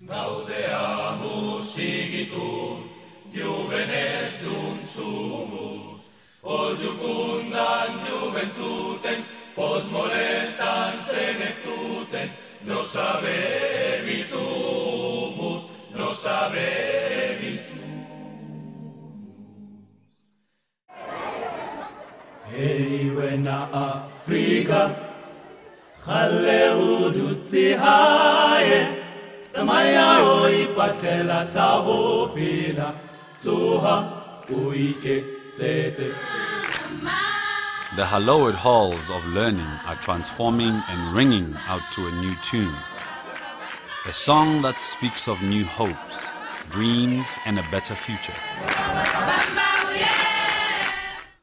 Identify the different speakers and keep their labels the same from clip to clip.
Speaker 1: Gaudeamus igitur, juvenes dum sumus, os jucundam juventutem, pos molestam senectutem, nos habebitumus, nos habebitum. Hey, wena Afrika, Halleu dutsi haye, Tamaya oi patela sahopila, Tsuha uike tete.
Speaker 2: The hallowed halls of learning are transforming and ringing out to a new tune. A song that speaks of new hopes, dreams, and a better future.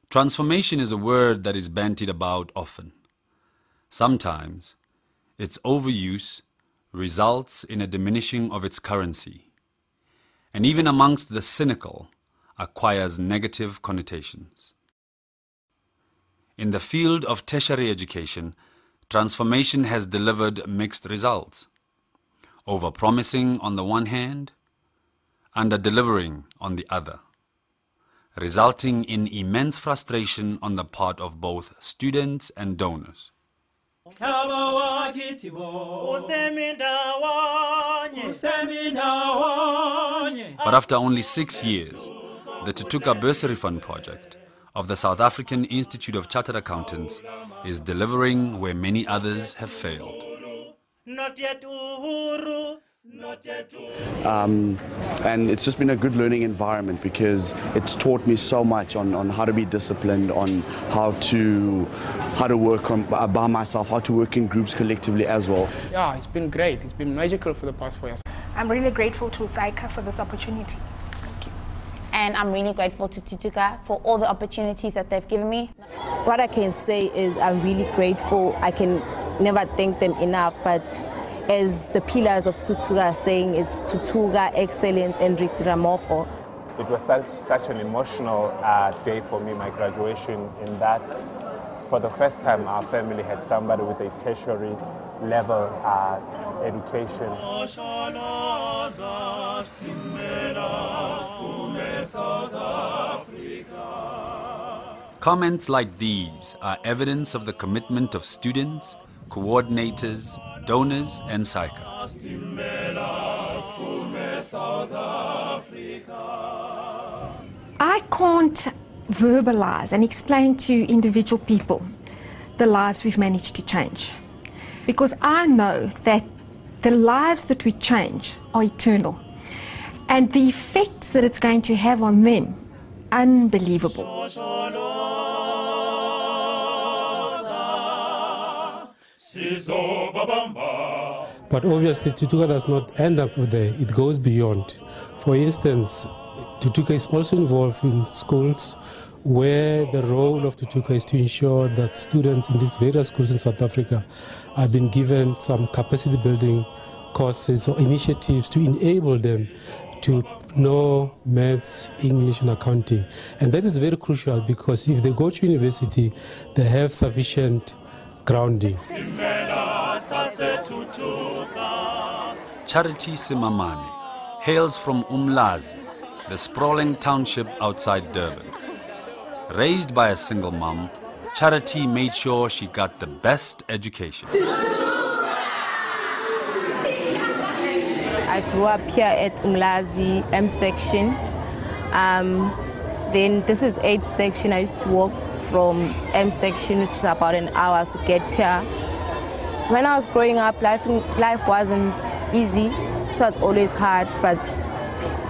Speaker 2: Transformation is a word that is bandied about often. Sometimes, its overuse results in a diminishing of its currency, and even amongst the cynical, acquires negative connotations. In the field of tertiary education, transformation has delivered mixed results. Over-promising on the one hand, under-delivering on the other, resulting in immense frustration on the part of both students and donors. But after only 6 years, the Thuthuka Bursary Fund project of the South African Institute of Chartered Accountants is delivering where many others have failed.
Speaker 3: And it's just been a good learning environment because it's taught me so much on how to be disciplined, on how to work by myself, how to work in groups collectively as well.
Speaker 4: Yeah, it's been great. It's been magical for the past 4 years.
Speaker 5: I'm really grateful to SAICA for this opportunity. Thank you.
Speaker 6: And I'm really grateful to Thuthuka for all the opportunities that they've given me.
Speaker 7: What I can say is I'm really grateful. I can never thank them enough, but as the pillars of Thuthuka are saying, it's Thuthuka, excellence, and Rikiramoho.
Speaker 8: It was such an emotional day for me, my graduation, in that for the first time our family had somebody with a tertiary level education.
Speaker 2: Comments like these are evidence of the commitment of students, coordinators, donors, and SAICA.
Speaker 9: I can't verbalize and explain to individual people the lives we've managed to change, because I know that the lives that we change are eternal, and the effects that it's going to have on them, unbelievable.
Speaker 10: But obviously Thuthuka does not end up there, it goes beyond. For instance, Thuthuka is also involved in schools where the role of Thuthuka is to ensure that students in these various schools in South Africa are being given some capacity building courses or initiatives to enable them to know maths, English and accounting. And that is very crucial because if they go to university, they have sufficient grounding.
Speaker 2: Charity Simamane hails from Umlazi, the sprawling township outside Durban. Raised by a single mom, Charity made sure she got the best education.
Speaker 7: I grew up here at Umlazi M section. Then this is H section. I used to walk from M section, which is about an hour to get here. When I was growing up, life wasn't easy. It was always hard, but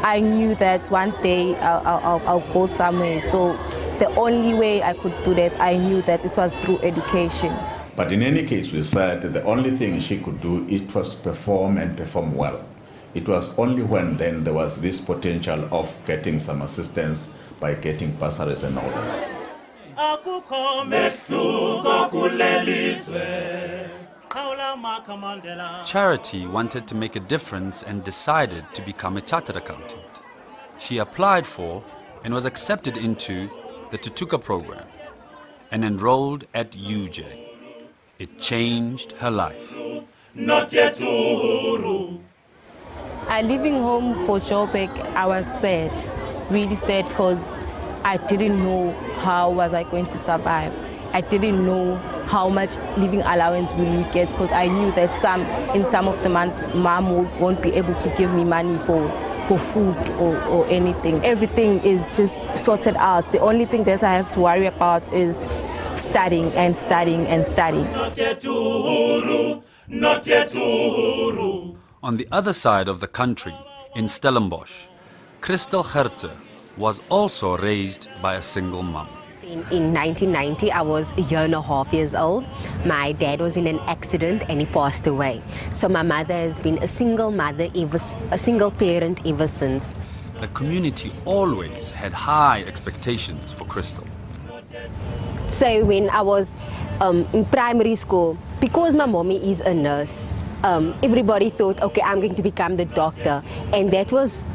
Speaker 7: I knew that one day I'll go somewhere. So the only way I could do that, I knew that it was through education.
Speaker 11: But in any case, we said the only thing she could do, it was perform and perform well. It was only when then there was this potential of getting some assistance by getting bursaries and all that.
Speaker 2: Charity wanted to make a difference and decided to become a chartered accountant. She applied for and was accepted into the Thuthuka program and enrolled at UJ. It changed her life.
Speaker 1: Not yet Uhuru.
Speaker 7: Leaving home for Joburg, I was sad, really sad, because I didn't know how was I going to survive. I didn't know how much living allowance we will get, because I knew that in some of the months, Mom won't be able to give me money for food or anything. Everything is just sorted out. The only thing that I have to worry about is studying and studying and studying.
Speaker 2: On the other side of the country, in Stellenbosch, Christel Herze was also raised by a single mum.
Speaker 12: In 1990, I was a year and a half years old. My dad was in an accident and he passed away. So my mother has been a single mother, a single parent ever since.
Speaker 2: The community always had high expectations for Christel.
Speaker 12: So when I was in primary school, because my mommy is a nurse, everybody thought, okay, I'm going to become the doctor. And that was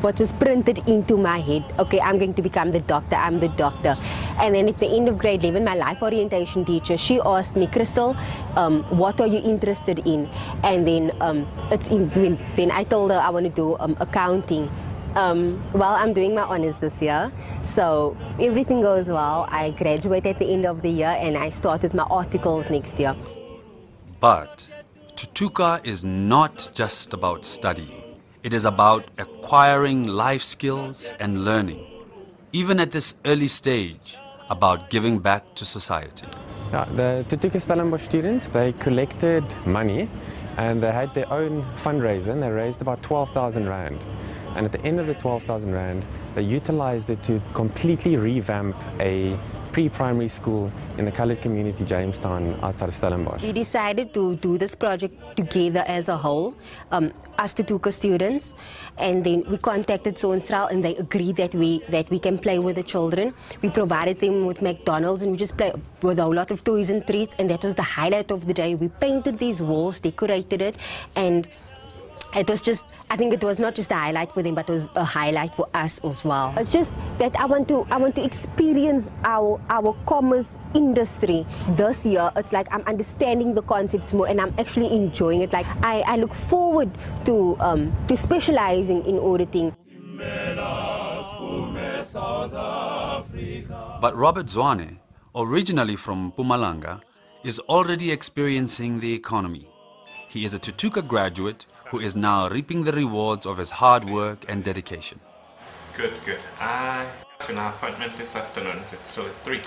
Speaker 12: what was printed into my head. Okay, I'm going to become the doctor, I'm the doctor. And then at the end of grade 11, my life orientation teacher, she asked me, Christel, what are you interested in? And then, then I told her I want to do accounting. Well, I'm doing my honours this year, so everything goes well. I graduate at the end of the year and I start with my articles next year.
Speaker 2: But Thuthuka is not just about studying. It is about acquiring life skills and learning, even at this early stage, about giving back to society.
Speaker 8: Yeah, the Thuthuka Stellenbosch students, they collected money and they had their own fundraiser, and they raised about 12,000 Rand. And at the end of the 12,000 Rand, they utilized it to completely revamp a pre-primary school in the coloured community, Jamestown, outside of Stellenbosch.
Speaker 12: We decided to do this project together as a whole, us Thuthuka students, and then we contacted Soonstraal and they agreed that we can play with the children. We provided them with McDonald's and we just played with a whole lot of toys and treats, and that was the highlight of the day. We painted these walls, decorated it, and it was just, I think it was not just a highlight for them, but it was a highlight for us as well. It's just that I want to experience our commerce industry this year. It's like I'm understanding the concepts more and I'm actually enjoying it. Like I look forward to specializing in auditing.
Speaker 2: But Robert Zwane, originally from Mpumalanga, is already experiencing the economy. He is a Thuthuka graduate who is now reaping the rewards of his hard work and dedication.
Speaker 13: Good. I have an appointment this afternoon, so at 3.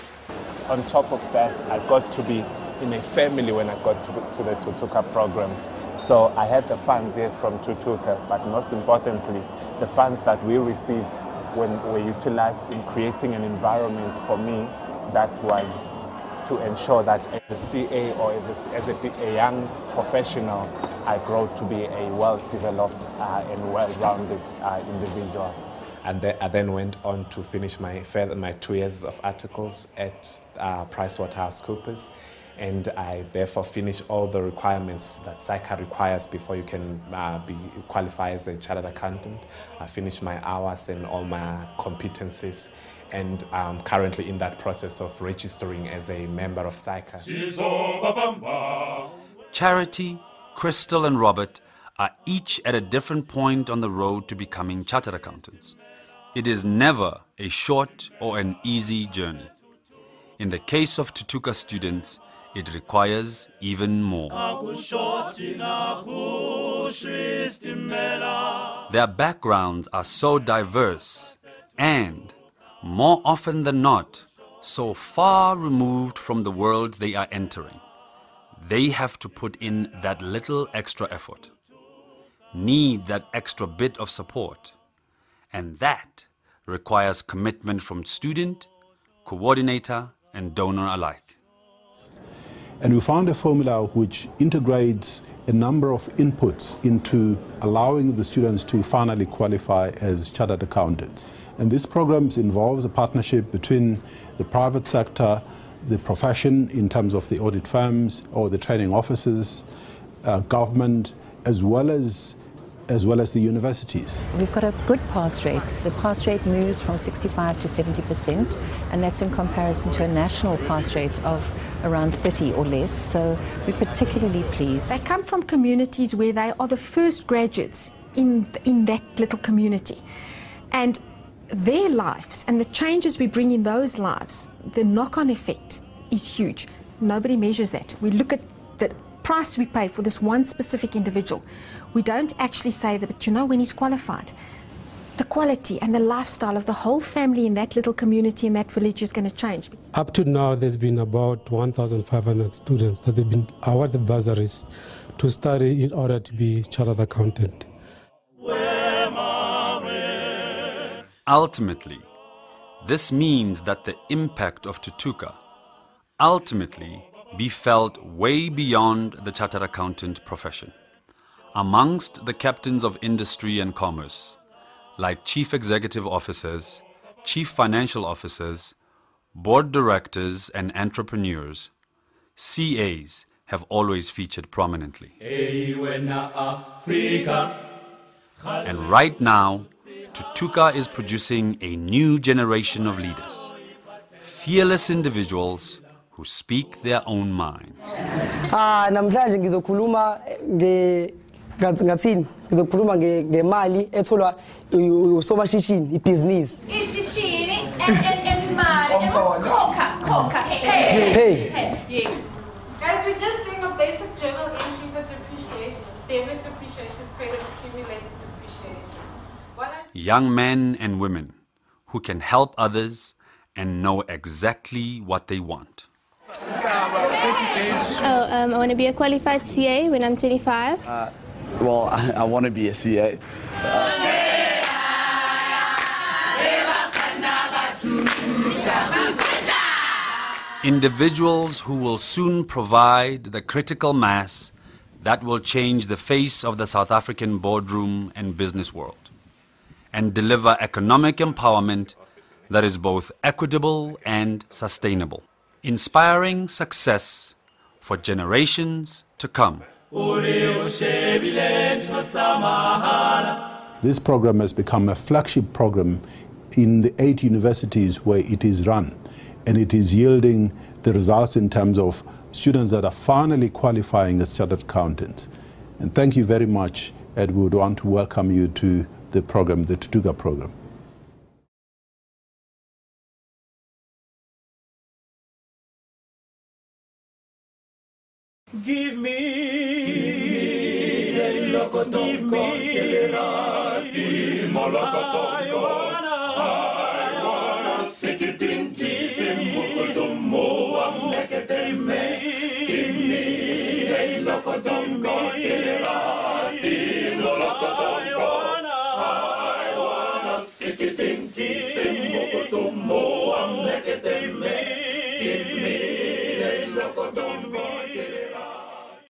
Speaker 8: On top of that, I got to be in a family when I got to the Thuthuka program. So I had the funds, yes, from Thuthuka, but most importantly, the funds that we received were utilized in creating an environment for me that was to ensure that as a CA or as a young professional, I grow to be a well-developed and well-rounded individual. And I then went on to finish my 2 years of articles at PricewaterhouseCoopers, and I therefore finished all the requirements that SAICA requires before you can qualify as a chartered accountant. I finished my hours and all my competencies, and I'm currently in that process of registering as a member of SAICA.
Speaker 2: Charity, Christel and Robert are each at a different point on the road to becoming chartered accountants. It is never a short or an easy journey. In the case of Thuthuka students, it requires even more. Their backgrounds are so diverse and, more often than not, so far removed from the world they are entering. They have to put in that little extra effort, need that extra bit of support, and that requires commitment from student, coordinator, and donor alike.
Speaker 14: And we found a formula which integrates a number of inputs into allowing the students to finally qualify as chartered accountants. And this program involves a partnership between the private sector, the profession in terms of the audit firms or the training offices, government, as well as the universities.
Speaker 15: We've got a good pass rate. The pass rate moves from 65 to 70%, and that's in comparison to a national pass rate of around 30 or less, so we're particularly pleased.
Speaker 9: They come from communities where they are the first graduates in that little community. And their lives and the changes we bring in those lives, the knock-on effect is huge. Nobody measures that. We look at the price we pay for this one specific individual. We don't actually say that, but you know, when he's qualified, the quality and the lifestyle of the whole family in that little community, in that village, is going to change.
Speaker 10: Up to now, there's been about 1,500 students that have been awarded bursaries to study in order to be chartered accountant.
Speaker 2: Ultimately, this means that the impact of Thuthuka ultimately be felt way beyond the chartered accountant profession, amongst the captains of industry and commerce, like chief executive officers, chief financial officers, board directors and entrepreneurs. CAs have always featured prominently. And right now, Thuthuka is producing a new generation of leaders, fearless individuals who speak their own minds.
Speaker 16: Namhlanje ngizokhuluma ngathini ngizokhuluma ngemali etholwa usomashishini ibhizinisi.
Speaker 17: Ishishini and khokha pay. Yes.
Speaker 18: Guys, we're just doing a basic journal entry for depreciation, debit depreciation, credit accumulated depreciation.
Speaker 2: Young men and women who can help others and know exactly what they want.
Speaker 19: I want to be a qualified CA when I'm 25.
Speaker 3: Well, I want to be a CA.
Speaker 2: Individuals who will soon provide the critical mass that will change the face of the South African boardroom and business world, and deliver economic empowerment that is both equitable and sustainable, inspiring success for generations to come.
Speaker 14: This program has become a flagship program in the 8 universities where it is run, and it is yielding the results in terms of students that are finally qualifying as chartered accountants. And thank you very much, Ed. We would want to welcome you to the program, the Thuthuka program.
Speaker 1: Give me I wanna sick it in give me a locotongo, I wanna sick it in give me a locotongo.